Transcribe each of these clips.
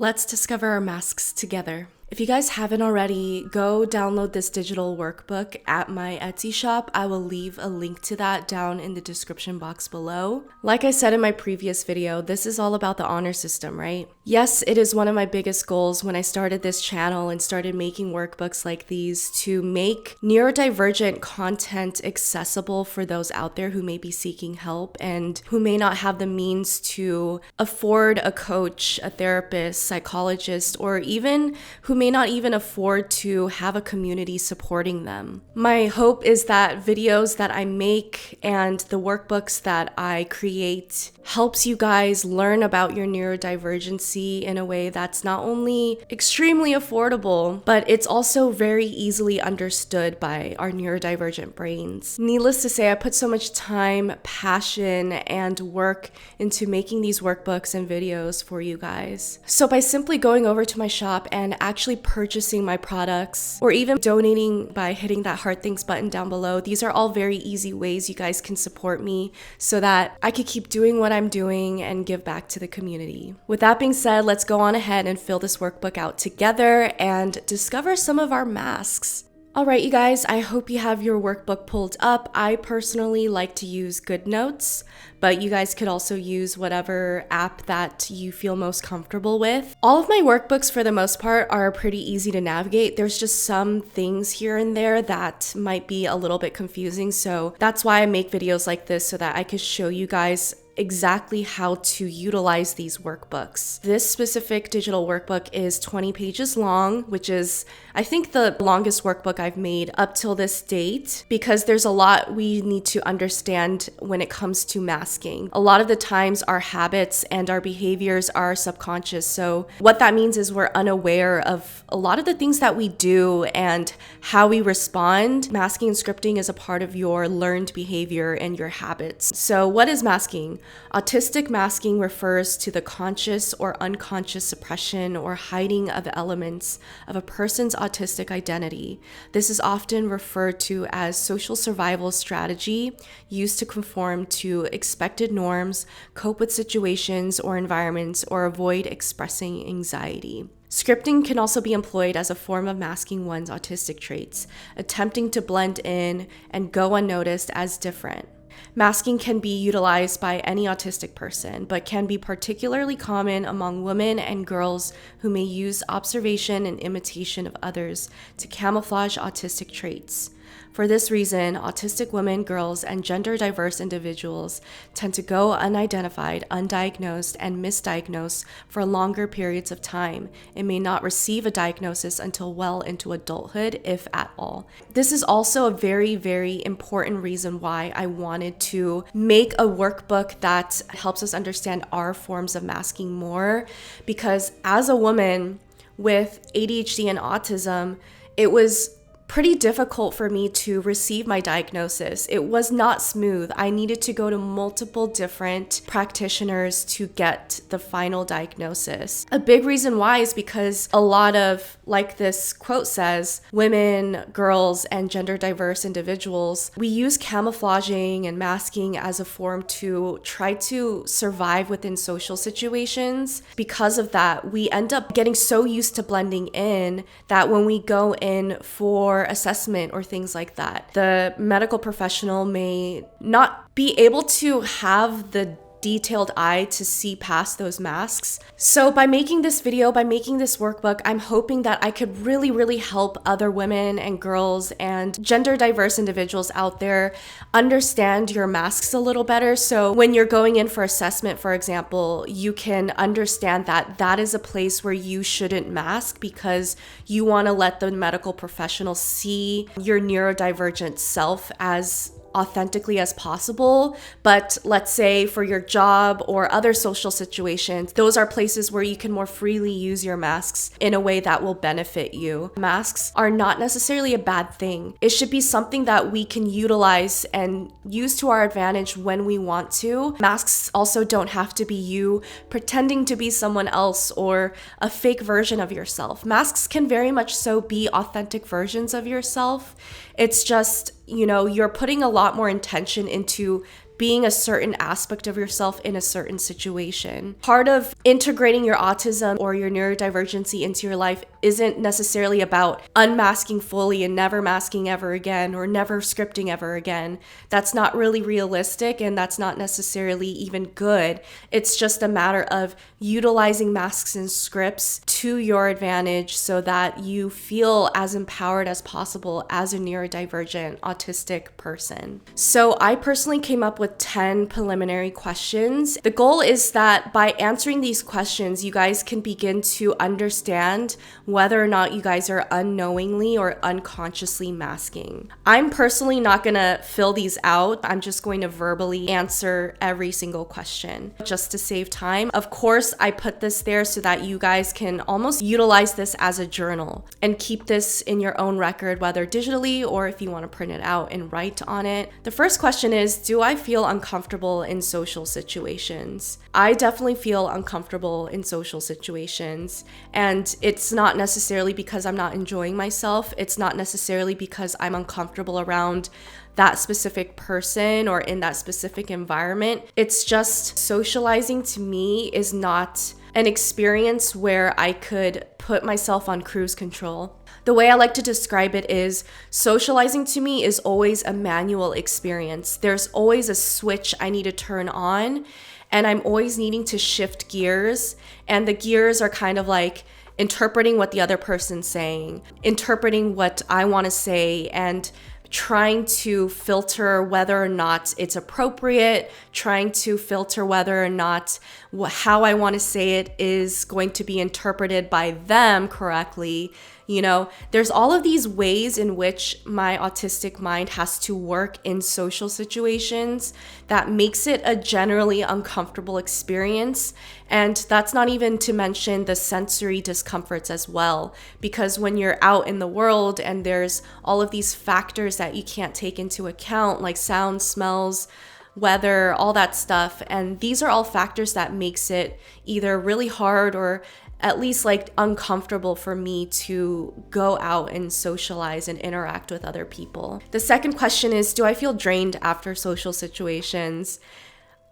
Let's discover our masks together. If you guys haven't already, go download this digital workbook at my Etsy shop. I will leave a link to that down in the description box below. Like I said in my previous video, this is all about the honor system, right? Yes, it is one of my biggest goals when I started this channel and started making workbooks like these to make neurodivergent content accessible for those out there who may be seeking help and who may not have the means to afford a coach, a therapist, psychologist, or even who may not even afford to have a community supporting them. My hope is that videos that I make and the workbooks that I create helps you guys learn about your neurodivergency in a way that's not only extremely affordable, but it's also very easily understood by our neurodivergent brains. Needless to say, I put so much time, passion, and work into making these workbooks and videos for you guys. So by simply going over to my shop and actually purchasing my products, or even donating by hitting that heart thanks button down below, these are all very easy ways you guys can support me so that I could keep doing what I'm doing and give back to the community. With that being said, let's go on ahead and fill this workbook out together and discover some of our masks. Alright, you guys, I hope you have your workbook pulled up. I personally like to use GoodNotes, but you guys could also use whatever app that you feel most comfortable with. All of my workbooks, for the most part, are pretty easy to navigate. There's just some things here and there that might be a little bit confusing, so that's why I make videos like this, so that I could show you guys exactly how to utilize these workbooks. This specific digital workbook is 20 pages long, which is, I think, the longest workbook I've made up till this date, because there's a lot we need to understand when it comes to masking. A lot of the times our habits and our behaviors are subconscious, so what that means is we're unaware of a lot of the things that we do and how we respond. Masking and scripting is a part of your learned behavior and your habits. So what is masking? Autistic masking refers to the conscious or unconscious suppression or hiding of elements of a person's autistic identity. This is often referred to as social survival strategy used to conform to expected norms, cope with situations or environments, or avoid expressing anxiety. Scripting can also be employed as a form of masking one's autistic traits, attempting to blend in and go unnoticed as different. Masking can be utilized by any autistic person, but can be particularly common among women and girls who may use observation and imitation of others to camouflage autistic traits. For this reason, autistic women, girls, and gender-diverse individuals tend to go unidentified, undiagnosed, and misdiagnosed for longer periods of time and may not receive a diagnosis until well into adulthood, if at all. This is also a very, very important reason why I wanted to make a workbook that helps us understand our forms of masking more, because as a woman with ADHD and autism, it was pretty difficult for me to receive my diagnosis. It was not smooth. I needed to go to multiple different practitioners to get the final diagnosis. A big reason why is because a lot of, like this quote says, women, girls, and gender diverse individuals, we use camouflaging and masking as a form to try to survive within social situations. Because of that, we end up getting so used to blending in that when we go in for assessment or things like that, the medical professional may not be able to have the detailed eye to see past those masks. So by making this video, by making this workbook, I'm hoping that I could really help other women and girls and gender diverse individuals out there understand your masks a little better. So when you're going in for assessment, for example, you can understand that that is a place where you shouldn't mask, because you want to let the medical professional see your neurodivergent self as authentically as possible. But let's say for your job or other social situations, those are places where you can more freely use your masks in a way that will benefit you. Masks are not necessarily a bad thing. It should be something that we can utilize and use to our advantage when we want to. Masks also don't have to be you pretending to be someone else or a fake version of yourself. Masks can very much so be authentic versions of yourself. It's just, you're putting a lot more intention into being a certain aspect of yourself in a certain situation. Part of integrating your autism or your neurodivergency into your life isn't necessarily about unmasking fully and never masking ever again or never scripting ever again. That's not really realistic, and that's not necessarily even good. It's just a matter of utilizing masks and scripts to your advantage so that you feel as empowered as possible as a neurodivergent autistic person. So I personally came up with 10 preliminary questions. The goal is that by answering these questions, you guys can begin to understand whether or not you guys are unknowingly or unconsciously masking. I'm personally not gonna fill these out. I'm just going to verbally answer every single question just to save time. Of course, I put this there so that you guys can almost utilize this as a journal and keep this in your own record, whether digitally or if you want to print it out and write on it. The first question is, do I feel uncomfortable in social situations? I definitely feel uncomfortable in social situations, and it's not necessarily because I'm not enjoying myself. It's not necessarily because I'm uncomfortable around that specific person or in that specific environment. It's just socializing to me is not an experience where I could put myself on cruise control. The way I like to describe it is socializing to me is always a manual experience. There's always a switch I need to turn on, and I'm always needing to shift gears, and the gears are kind of like interpreting what the other person's saying, interpreting what I want to say, and trying to filter whether or not it's appropriate, trying to filter whether or not how I want to say it is going to be interpreted by them correctly. You know, there's all of these ways in which my autistic mind has to work in social situations that makes it a generally uncomfortable experience. And that's not even to mention the sensory discomforts as well, because when you're out in the world and there's all of these factors that you can't take into account, like sound, smells, weather, all that stuff. And these are all factors that makes it either really hard or at least like uncomfortable for me to go out and socialize and interact with other people. The second question is, do I feel drained after social situations?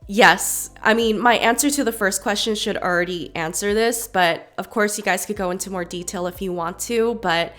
Yes. I mean, my answer to the first question should already answer this, but of course you guys could go into more detail if you want to, but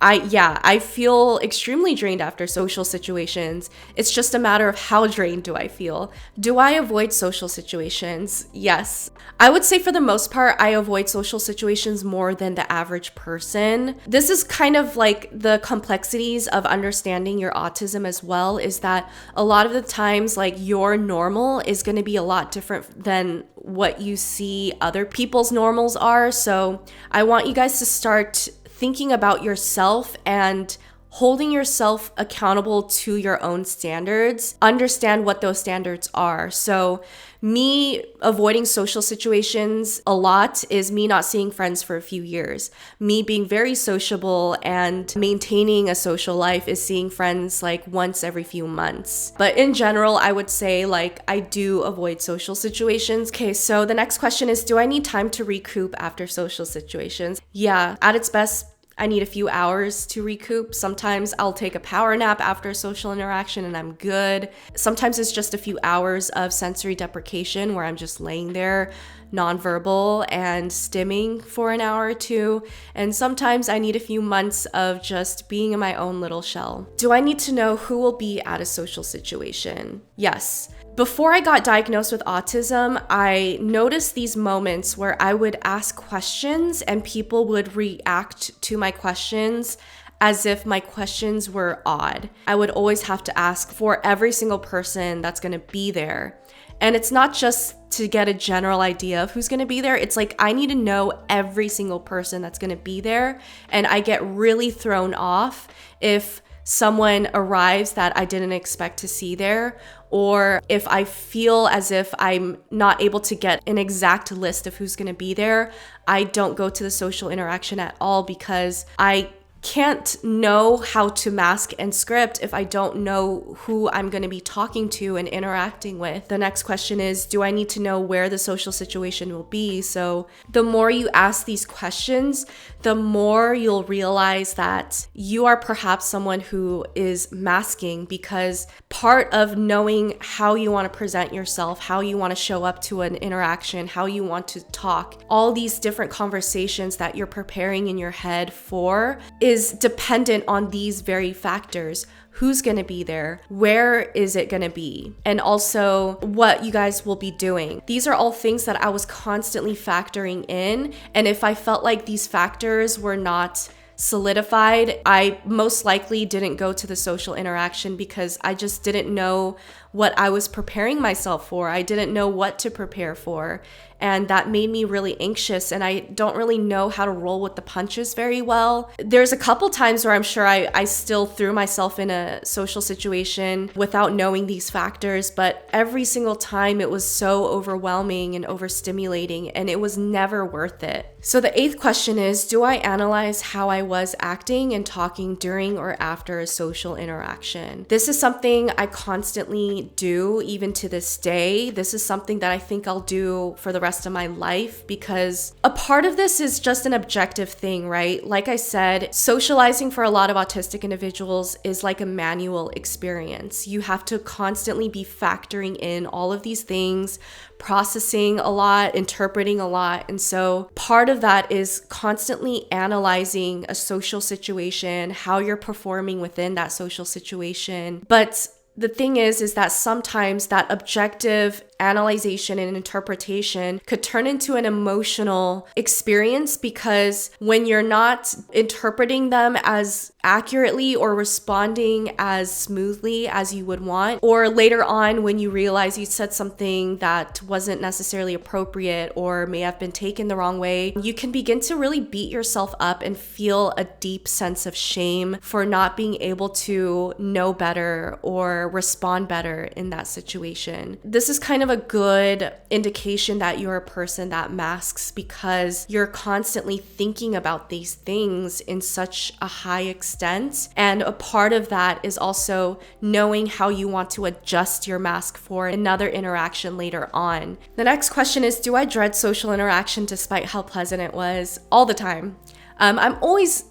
I feel extremely drained after social situations. It's just a matter of how drained do I feel. Do I avoid social situations? Yes. I would say for the most part, I avoid social situations more than the average person. This is kind of like the complexities of understanding your autism as well, is that a lot of the times, like, your normal is going to be a lot different than what you see other people's normals are. So I want you guys to start thinking about yourself and holding yourself accountable to your own standards. Understand what those standards are. So me avoiding social situations a lot is me not seeing friends for a few years. Me being very sociable and maintaining a social life is seeing friends like once every few months. But in general, I would say like I do avoid social situations. Okay, so the next question is, do I need time to recoup after social situations? Yeah, at its best, I need a few hours to recoup. Sometimes I'll take a power nap after a social interaction and I'm good. Sometimes it's just a few hours of sensory deprecation where I'm just laying there nonverbal and stimming for an hour or two. And sometimes I need a few months of just being in my own little shell. Do I need to know who will be at a social situation? Yes. Before I got diagnosed with autism, I noticed these moments where I would ask questions and people would react to my questions as if my questions were odd. I would always have to ask for every single person that's going to be there. And it's not just to get a general idea of who's going to be there. It's like I need to know every single person that's going to be there. And I get really thrown off if someone arrives that I didn't expect to see there, or if I feel as if I'm not able to get an exact list of who's going to be there. I don't go to the social interaction at all because I can't know how to mask and script if I don't know who I'm going to be talking to and interacting with. The next question is, do I need to know where the social situation will be? So the more you ask these questions, the more you'll realize that you are perhaps someone who is masking, because part of knowing how you want to present yourself, how you want to show up to an interaction, how you want to talk, all these different conversations that you're preparing in your head for is dependent on these very factors. Who's going to be there? Where is it going to be? And also what you guys will be doing. These are all things that I was constantly factoring in. And if I felt like these factors were not solidified, I most likely didn't go to the social interaction because I just didn't know what I was preparing myself for. I didn't know what to prepare for. And that made me really anxious, and I don't really know how to roll with the punches very well. There's a couple times where I'm sure I still threw myself in a social situation without knowing these factors, but every single time it was so overwhelming and overstimulating, and it was never worth it. So the 8th question is, do I analyze how I was acting and talking during or after a social interaction? This is something I constantly do even to this day. This is something that I think I'll do for the rest of my life, because a part of this is just an objective thing, right? Like I said, socializing for a lot of autistic individuals is like a manual experience. You have to constantly be factoring in all of these things, processing a lot, interpreting a lot. And so part of that is constantly analyzing a social situation, how you're performing within that social situation. But the thing is that sometimes that objective analyzation and interpretation could turn into an emotional experience, because when you're not interpreting them as accurately or responding as smoothly as you would want, or later on when you realize you said something that wasn't necessarily appropriate or may have been taken the wrong way, you can begin to really beat yourself up and feel a deep sense of shame for not being able to know better or respond better in that situation. This is kind of a good indication that you're a person that masks, because you're constantly thinking about these things in such a high extent. And a part of that is also knowing how you want to adjust your mask for another interaction later on. The next question is, do I dread social interaction despite how pleasant it was? All the time. I'm always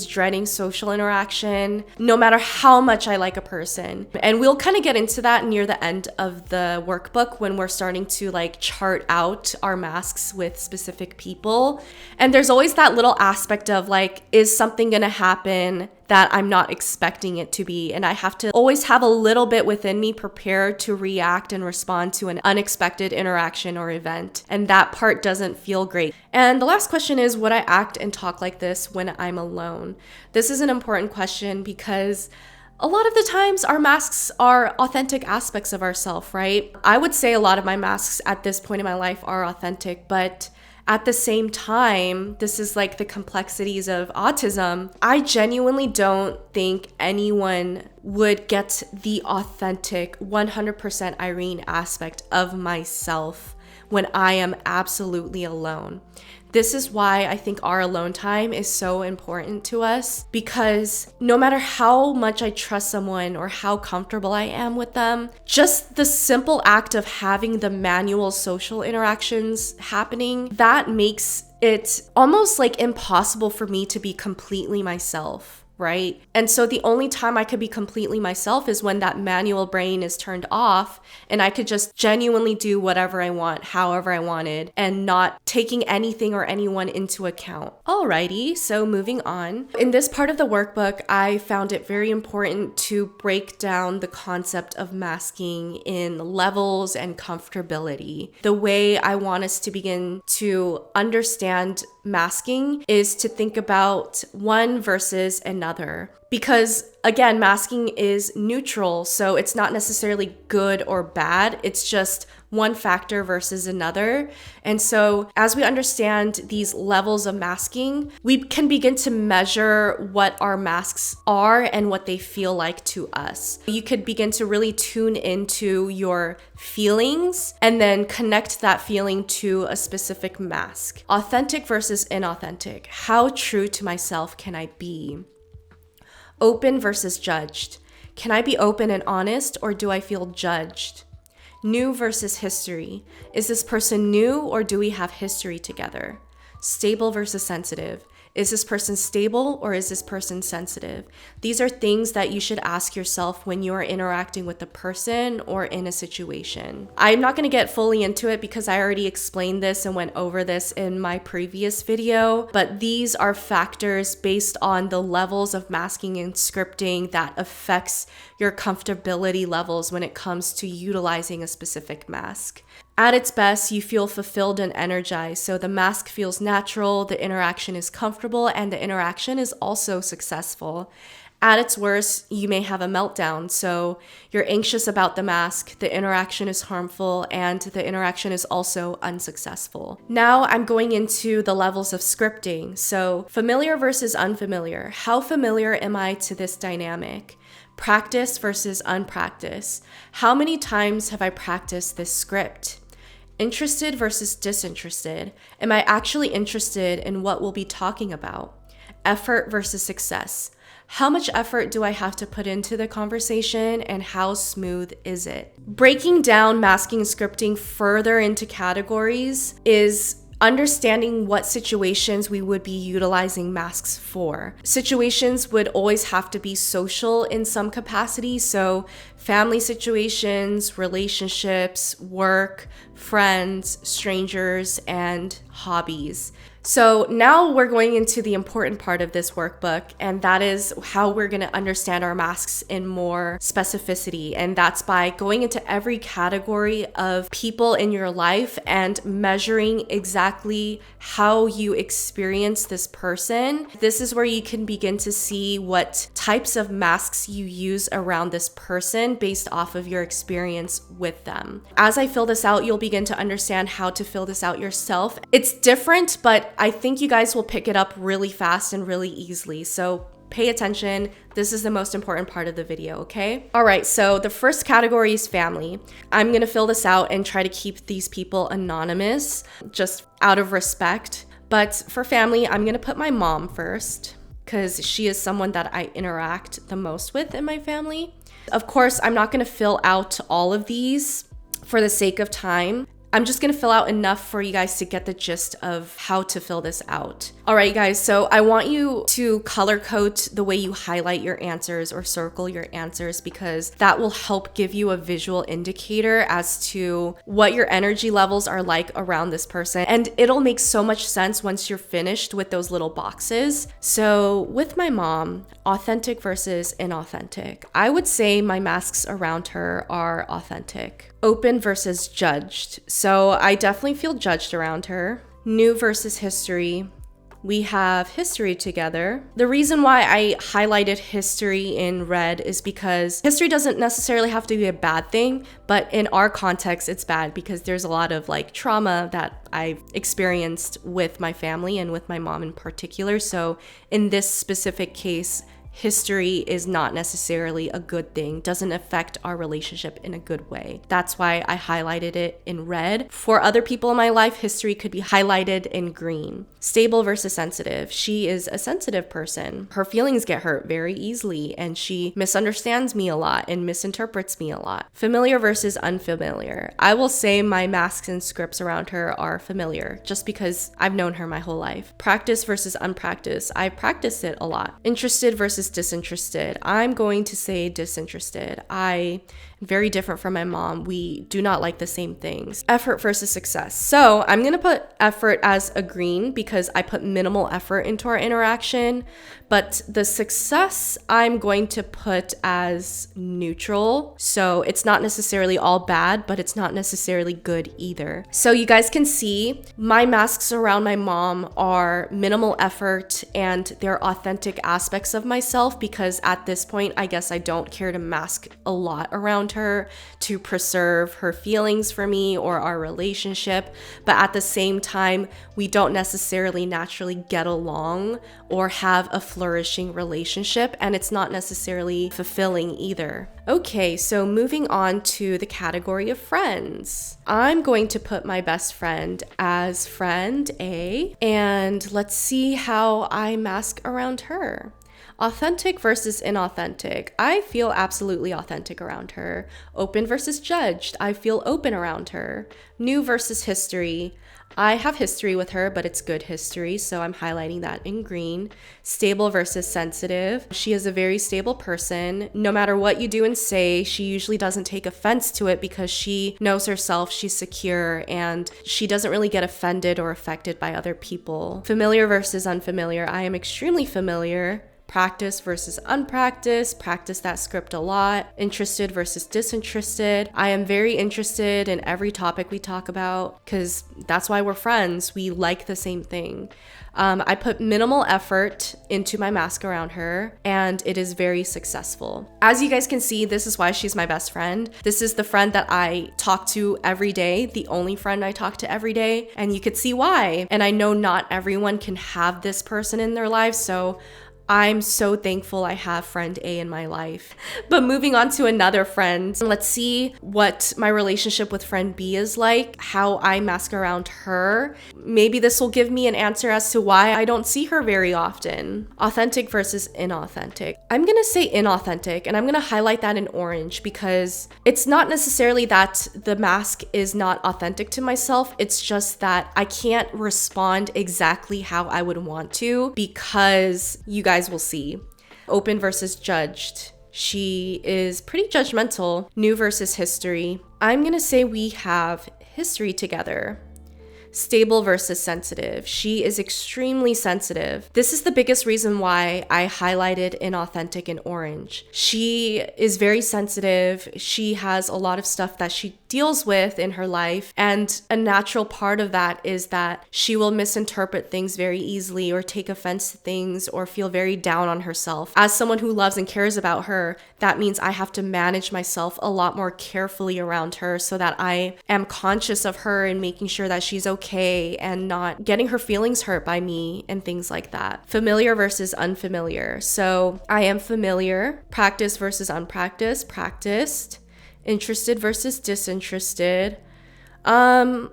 dreading social interaction, no matter how much I like a person. And we'll kind of get into that near the end of the workbook when we're starting to like chart out our masks with specific people. And there's always that little aspect of like, is something gonna happen that I'm not expecting it to be? And I have to always have a little bit within me prepared to react and respond to an unexpected interaction or event. And that part doesn't feel great. And the last question is, would I act and talk like this when I'm alone? This is an important question because a lot of the times our masks are authentic aspects of ourselves, right? I would say a lot of my masks at this point in my life are authentic, but at the same time, this is like the complexities of autism. I genuinely don't think anyone would get the authentic 100% Irene aspect of myself when I am absolutely alone. This is why I think our alone time is so important to us, because no matter how much I trust someone or how comfortable I am with them, just the simple act of having the manual social interactions happening, that makes it almost like impossible for me to be completely myself. Right? And so the only time I could be completely myself is when that manual brain is turned off and I could just genuinely do whatever I want, however I wanted, and not taking anything or anyone into account. Alrighty, so moving on. In this part of the workbook, I found it very important to break down the concept of masking in levels and comfortability. The way I want us to begin to understand masking is to think about one versus another. Because again, masking is neutral, so it's not necessarily good or bad. It's just one factor versus another. And so as we understand these levels of masking, we can begin to measure what our masks are and what they feel like to us. You could begin to really tune into your feelings and then connect that feeling to a specific mask. Authentic versus inauthentic. How true to myself can I be? Open versus judged. Can I be open and honest, or do I feel judged? New versus history. Is this person new, or do we have history together? Stable versus sensitive. Is this person stable, or is this person sensitive? These are things that you should ask yourself when you are interacting with a person or in a situation. I'm not going to get fully into it because I already explained this and went over this in my previous video, but these are factors based on the levels of masking and scripting that affects your comfortability levels when it comes to utilizing a specific mask. At its best, you feel fulfilled and energized, so the mask feels natural, the interaction is comfortable, and the interaction is also successful. At its worst, you may have a meltdown, so you're anxious about the mask, the interaction is harmful, and the interaction is also unsuccessful. Now I'm going into the levels of scripting. So familiar versus unfamiliar. How familiar am I to this dynamic? Practice versus unpractice. How many times have I practiced this script? Interested versus disinterested. Am I actually interested in what we'll be talking about? Effort versus success. How much effort do I have to put into the conversation, and how smooth is it? Breaking down masking and scripting further into categories is understanding what situations we would be utilizing masks for. Situations would always have to be social in some capacity, so family situations, relationships, work, friends, strangers, and hobbies. So now we're going into the important part of this workbook, and that is how we're going to understand our masks in more specificity. And that's by going into every category of people in your life and measuring exactly how you experience this person. This is where you can begin to see what types of masks you use around this person based off of your experience with them. As I fill this out, you'll begin to understand how to fill this out yourself. It's different, but I think you guys will pick it up really fast and really easily. So pay attention. This is the most important part of the video, okay? All right, so the first category is family. I'm gonna fill this out and try to keep these people anonymous, just out of respect. But for family, I'm gonna put my mom first because she is someone that I interact the most with in my family. Of course, I'm not gonna fill out all of these for the sake of time. I'm just gonna fill out enough for you guys to get the gist of how to fill this out. All right, guys, so I want you to color code the way you highlight your answers or circle your answers, because that will help give you a visual indicator as to what your energy levels are like around this person. And it'll make so much sense once you're finished with those little boxes. So with my mom, authentic versus inauthentic. I would say my masks around her are authentic. Open versus judged. So I definitely feel judged around her. New versus history. We have history together. The reason why I highlighted history in red is because history doesn't necessarily have to be a bad thing, but in our context, it's bad because there's a lot of like trauma that I've experienced with my family and with my mom in particular. So in this specific case, history is not necessarily a good thing, doesn't affect our relationship in a good way. That's why I highlighted it in red. For other people in my life, history could be highlighted in green. Stable versus sensitive. She is a sensitive person. Her feelings get hurt very easily, and she misunderstands me a lot and misinterprets me a lot. Familiar versus unfamiliar. I will say my masks and scripts around her are familiar, just because I've known her my whole life. Practice versus unpracticed. I practiced it a lot. Interested versus disinterested. I'm going to say disinterested. I am very different from my mom. We do not like the same things. Effort versus success. So I'm going to put effort as a green because I put minimal effort into our interaction, but the success I'm going to put as neutral. So it's not necessarily all bad, but it's not necessarily good either. So you guys can see my masks around my mom are minimal effort and they're authentic aspects of myself. myself because at this point, I guess I don't care to mask a lot around her to preserve her feelings for me or our relationship. But at the same time, we don't necessarily naturally get along or have a flourishing relationship, and it's not necessarily fulfilling either. Okay, so moving on to the category of friends. I'm going to put my best friend as friend A, and let's see how I mask around her. Authentic versus inauthentic. I feel absolutely authentic around her. Open versus judged. I feel open around her. New versus history. I have history with her, but it's good history, so I'm highlighting that in green. Stable versus sensitive. She is a very stable person. No matter what you do and say, she usually doesn't take offense to it because she knows herself, she's secure, and she doesn't really get offended or affected by other people. Familiar versus unfamiliar. I am extremely familiar. Practice versus unpracticed, practice that script a lot. Interested versus disinterested. I am very interested in every topic we talk about because that's why we're friends. We like the same thing. I put minimal effort into my mask around her, and it is very successful. As you guys can see, this is why she's my best friend. This is the friend that I talk to every day, the only friend I talk to every day, and you could see why. And I know not everyone can have this person in their life, so I'm so thankful I have friend A in my life. But moving on to another friend, let's see what my relationship with friend B is like, how I mask around her. Maybe this will give me an answer as to why I don't see her very often. Authentic versus inauthentic. I'm gonna say inauthentic, and I'm gonna highlight that in orange because it's not necessarily that the mask is not authentic to myself, it's just that I can't respond exactly how I would want to because you guys will see. Open versus judged. She is pretty judgmental. New versus history. I'm gonna say we have history together. Stable versus sensitive. She is extremely sensitive. This is the biggest reason why I highlighted inauthentic in orange. She is very sensitive. She has a lot of stuff that she deals with in her life, and a natural part of that is that she will misinterpret things very easily or take offense to things or feel very down on herself. As someone who loves and cares about her, that means I have to manage myself a lot more carefully around her so that I am conscious of her and making sure that she's okay and not getting her feelings hurt by me and things like that. Familiar versus unfamiliar. So I am familiar. Practice versus unpracticed. Practiced. Interested versus disinterested. I'm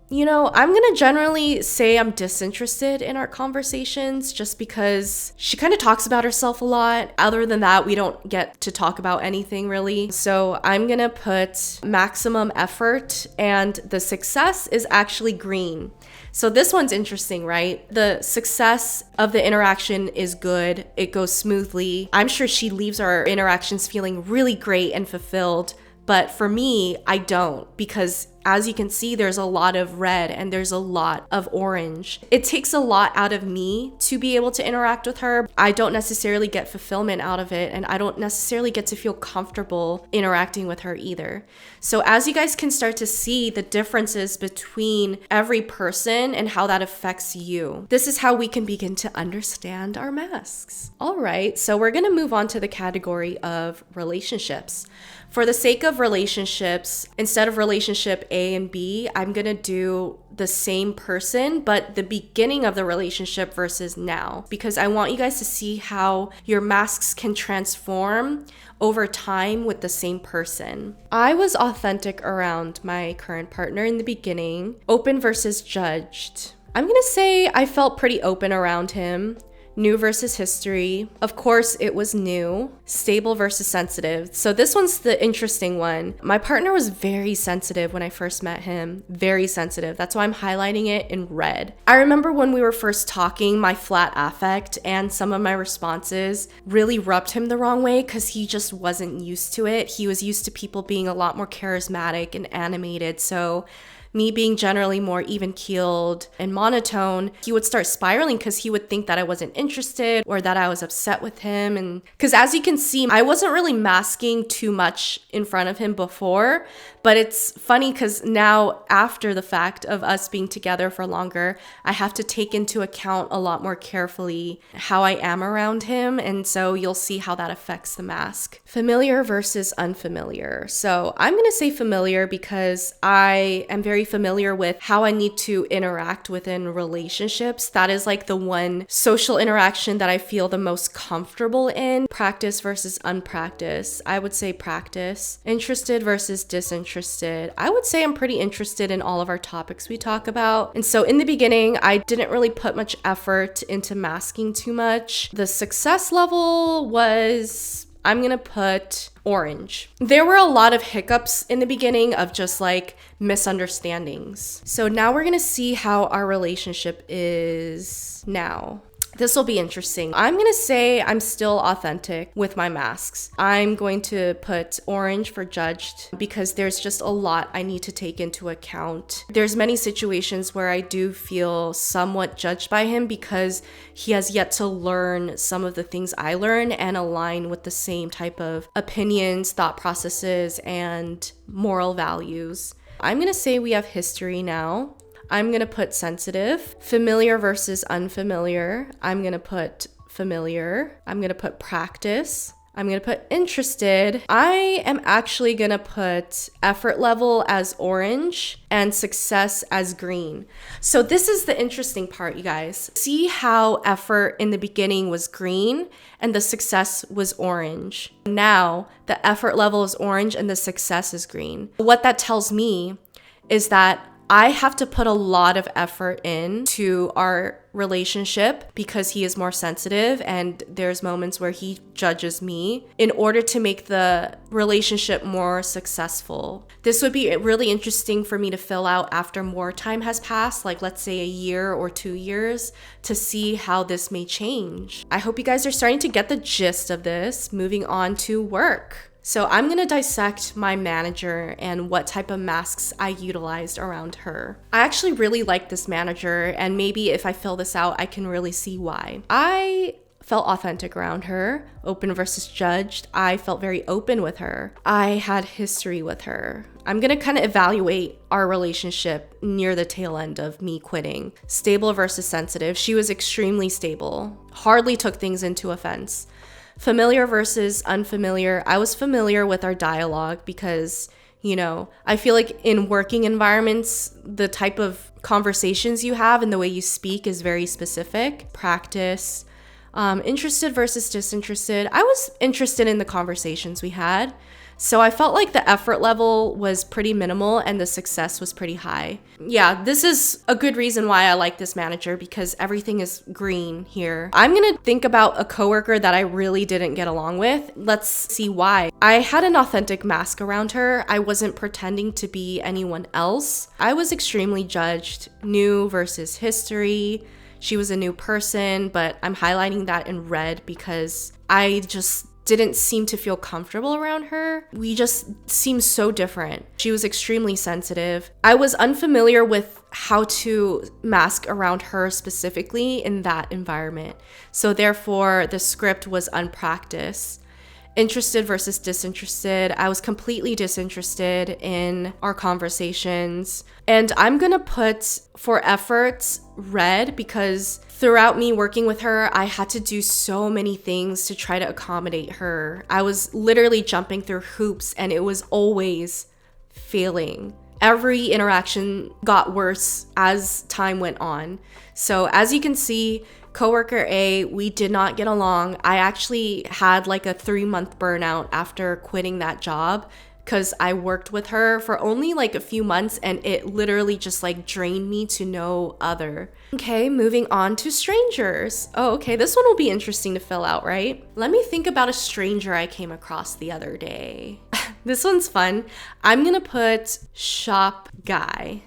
gonna generally say I'm disinterested in our conversations just because she kind of talks about herself a lot. Other than that, we don't get to talk about anything really. So I'm gonna put maximum effort, and the success is actually green. So this one's interesting, right? The success of the interaction is good. It goes smoothly. I'm sure she leaves our interactions feeling really great and fulfilled. But for me, I don't, because as you can see, there's a lot of red and there's a lot of orange. It takes a lot out of me to be able to interact with her. I don't necessarily get fulfillment out of it, and I don't necessarily get to feel comfortable interacting with her either. So as you guys can start to see the differences between every person and how that affects you, this is how we can begin to understand our masks. All right, so we're gonna move on to the category of relationships. For the sake of relationships, instead of relationship A and B, I'm gonna do the same person, but the beginning of the relationship versus now, because I want you guys to see how your masks can transform over time with the same person. I was authentic around my current partner in the beginning. Open versus judged. I'm gonna say I felt pretty open around him. New versus history. Of course, it was new. Stable versus sensitive. So this one's the interesting one. My partner was very sensitive when I first met him. Very sensitive. That's why I'm highlighting it in red. I remember when we were first talking, my flat affect and some of my responses really rubbed him the wrong way because he just wasn't used to it. He was used to people being a lot more charismatic and animated. So me being generally more even-keeled and monotone, he would start spiraling because he would think that I wasn't interested or that I was upset with him. And because as you can see, I wasn't really masking too much in front of him before, but it's funny because now after the fact of us being together for longer, I have to take into account a lot more carefully how I am around him. And so you'll see how that affects the mask. Familiar versus unfamiliar. So I'm going to say familiar because I am very familiar with how I need to interact within relationships. That is like the one social interaction that I feel the most comfortable in. Practice versus unpractice. I would say practice. Interested versus disinterested. I would say I'm pretty interested in all of our topics we talk about. And so in the beginning, I didn't really put much effort into masking too much. The success level was, I'm gonna put orange. There were a lot of hiccups in the beginning of just like misunderstandings. So now we're gonna see how our relationship is now. This will be interesting. I'm going to say I'm still authentic with my masks. I'm going to put orange for judged because there's just a lot I need to take into account. There's many situations where I do feel somewhat judged by him because he has yet to learn some of the things I learn and align with the same type of opinions, thought processes, and moral values. I'm going to say we have history now. I'm going to put sensitive. Familiar versus unfamiliar. I'm going to put familiar. I'm going to put practice. I'm going to put interested. I am actually going to put effort level as orange and success as green. So this is the interesting part, you guys. See how effort in the beginning was green and the success was orange. Now the effort level is orange and the success is green. What that tells me is that I have to put a lot of effort into our relationship because he is more sensitive and there's moments where he judges me in order to make the relationship more successful. This would be really interesting for me to fill out after more time has passed, like let's say a year or 2 years, to see how this may change. I hope you guys are starting to get the gist of this. Moving on to work. So I'm going to dissect my manager and what type of masks I utilized around her. I actually really like this manager, and maybe if I fill this out, I can really see why. I felt authentic around her. Open versus judged. I felt very open with her. I had history with her. I'm going to kind of evaluate our relationship near the tail end of me quitting. Stable versus sensitive. She was extremely stable. Hardly took things into offense. Familiar versus unfamiliar. I was familiar with our dialogue because, I feel like in working environments, the type of conversations you have and the way you speak is very specific. Practice. Interested versus disinterested. I was interested in the conversations we had. So I felt like the effort level was pretty minimal and the success was pretty high. Yeah, this is a good reason why I like this manager because everything is green here. I'm gonna think about a coworker that I really didn't get along with. Let's see why. I had an authentic mask around her. I wasn't pretending to be anyone else. I was extremely judged. New versus history. She was a new person, but I'm highlighting that in red because I just didn't seem to feel comfortable around her. We just seemed so different. She was extremely sensitive. I was unfamiliar with how to mask around her specifically in that environment. So therefore, the script was unpracticed. Interested versus disinterested. I was completely disinterested in our conversations. And I'm gonna put for efforts red because throughout me working with her, I had to do so many things to try to accommodate her. I was literally jumping through hoops and it was always failing. Every interaction got worse as time went on. So as you can see, coworker A, we did not get along. I actually had like a 3-month burnout after quitting that job because I worked with her for only like a few months and it literally just like drained me to no other. Okay, moving on to strangers. Oh, okay, this one will be interesting to fill out, right? Let me think about a stranger I came across the other day. This one's fun. I'm gonna put shop guy.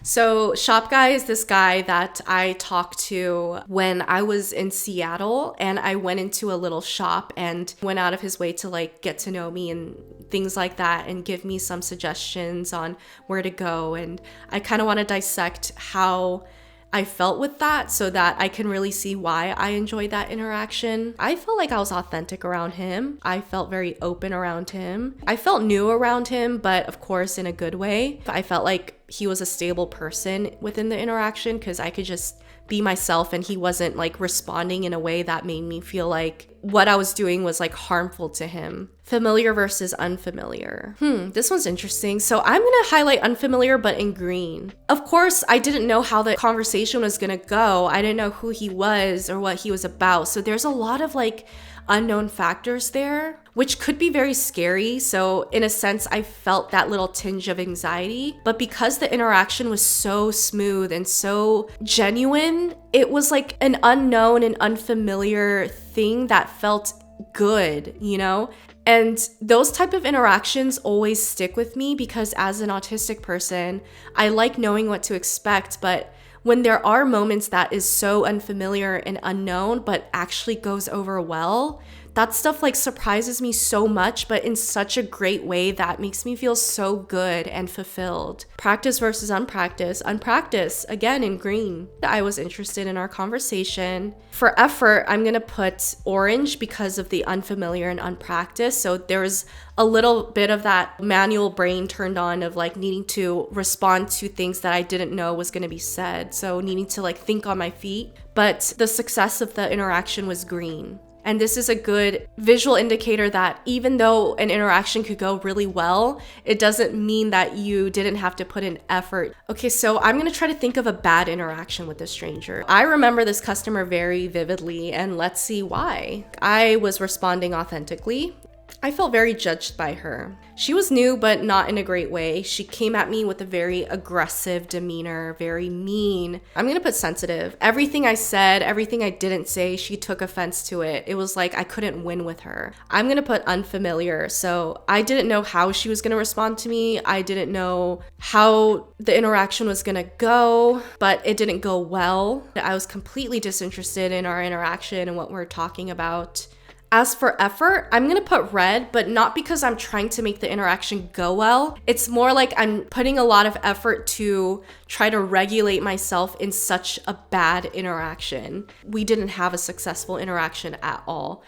So 𝗪𝗏𝗏 is this guy that I talked to when I was in Seattle, and I went into a little shop and went out of his way to like get to know me and things like that and give me some suggestions on where to go. And I kind of want to dissect how I felt with that so that I can really see why I enjoyed that interaction. I felt like I was authentic around him. I felt very open around him. I felt new around him, but of course in a good way. I felt like he was a stable person within the interaction because I could just be myself and he wasn't like responding in a way that made me feel like what I was doing was like harmful to him. Familiar versus unfamiliar. This one's interesting. So I'm gonna highlight unfamiliar, but in green. Of course, I didn't know how the conversation was gonna go. I didn't know who he was or what he was about. So there's a lot of like unknown factors there, which could be very scary. So in a sense, I felt that little tinge of anxiety, but because the interaction was so smooth and so genuine, it was like an unknown and unfamiliar thing that felt good, you know? And those type of interactions always stick with me because as an autistic person, I like knowing what to expect, but when there are moments that is so unfamiliar and unknown, but actually goes over well, that stuff like surprises me so much, but in such a great way that makes me feel so good and fulfilled. Practice versus unpractice. Unpractice, again in green. I was interested in our conversation. For effort, I'm gonna put orange because of the unfamiliar and unpracticed. So there's a little bit of that manual brain turned on of like needing to respond to things that I didn't know was gonna be said. So needing to like think on my feet. But the success of the interaction was green. And this is a good visual indicator that even though an interaction could go really well, it doesn't mean that you didn't have to put in effort. Okay, so I'm gonna try to think of a bad interaction with a stranger. I remember this customer very vividly, and let's see why. I was responding authentically. I felt very judged by her. She was new, but not in a great way. She came at me with a very aggressive demeanor, very mean. I'm gonna put sensitive. Everything I said, everything I didn't say, she took offense to it. It was like I couldn't win with her. I'm gonna put unfamiliar. So I didn't know how she was gonna respond to me. I didn't know how the interaction was gonna go, but it didn't go well. I was completely disinterested in our interaction and what we're talking about. As for effort, I'm gonna put red, but not because I'm trying to make the interaction go well. It's more like I'm putting a lot of effort to try to regulate myself in such a bad interaction. We didn't have a successful interaction at all.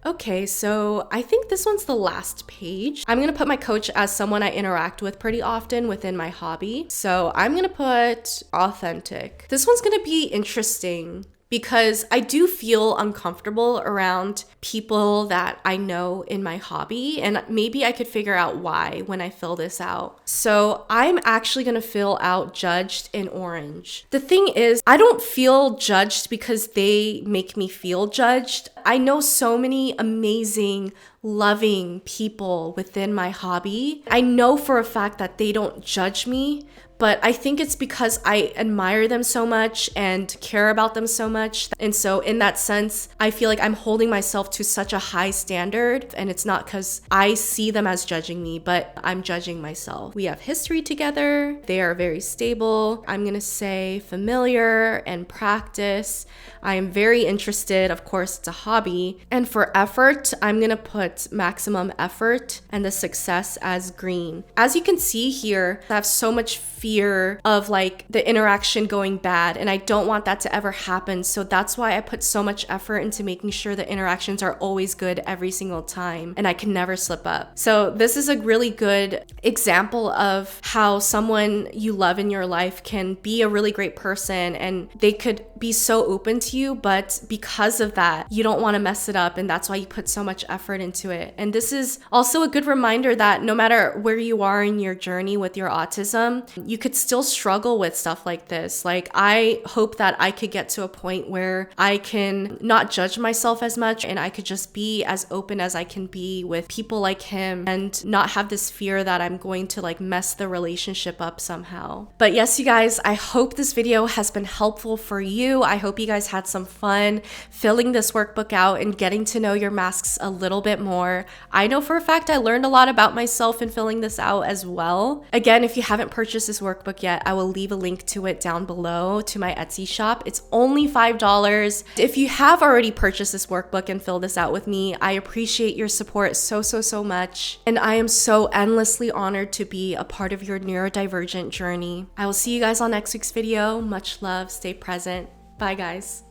Okay, so I think this one's the last page. I'm gonna put my coach as someone I interact with pretty often within my hobby. So I'm gonna put authentic. This one's gonna be interesting because I do feel uncomfortable around people that I know in my hobby, and maybe I could figure out why when I fill this out. So I'm actually gonna fill out judged in orange. The thing is, I don't feel judged because they make me feel judged. I know so many amazing, loving people within my hobby. I know for a fact that they don't judge me, but I think it's because I admire them so much and care about them so much. And so in that sense, I feel like I'm holding myself to such a high standard, and it's not because I see them as judging me, but I'm judging myself. We have history together. They are very stable. I'm gonna say familiar and practice. I am very interested. Of course, it's a hobby. And for effort, I'm gonna put maximum effort and the success as green. As you can see here, I have so much fear of like the interaction going bad, and I don't want that to ever happen. So that's why I put so much effort into making sure the interactions are always good every single time, and I can never slip up. So this is a really good example of how someone you love in your life can be a really great person, and they could be so open to you, but because of that, you don't want to mess it up, and that's why you put so much effort into it. And this is also a good reminder that no matter where you are in your journey with your autism, you could still struggle with stuff like this. Like, I hope that I could get to a point where I can not judge myself as much, and I could just be as open as I can be with people like him and not have this fear that I'm going to like mess the relationship up somehow. But yes, you guys, I hope this video has been helpful for you. I hope you guys had some fun filling this workbook out and getting to know your masks a little bit more. I know for a fact I learned a lot about myself in filling this out as well. Again, if you haven't purchased this workbook yet, I will leave a link to it down below to my Etsy shop. It's only $5. If you have already purchased this workbook and filled this out with me, I appreciate your support so much. And I am so endlessly honored to be a part of your neurodivergent journey. I will see you guys on next week's video. Much love, stay present. Bye guys.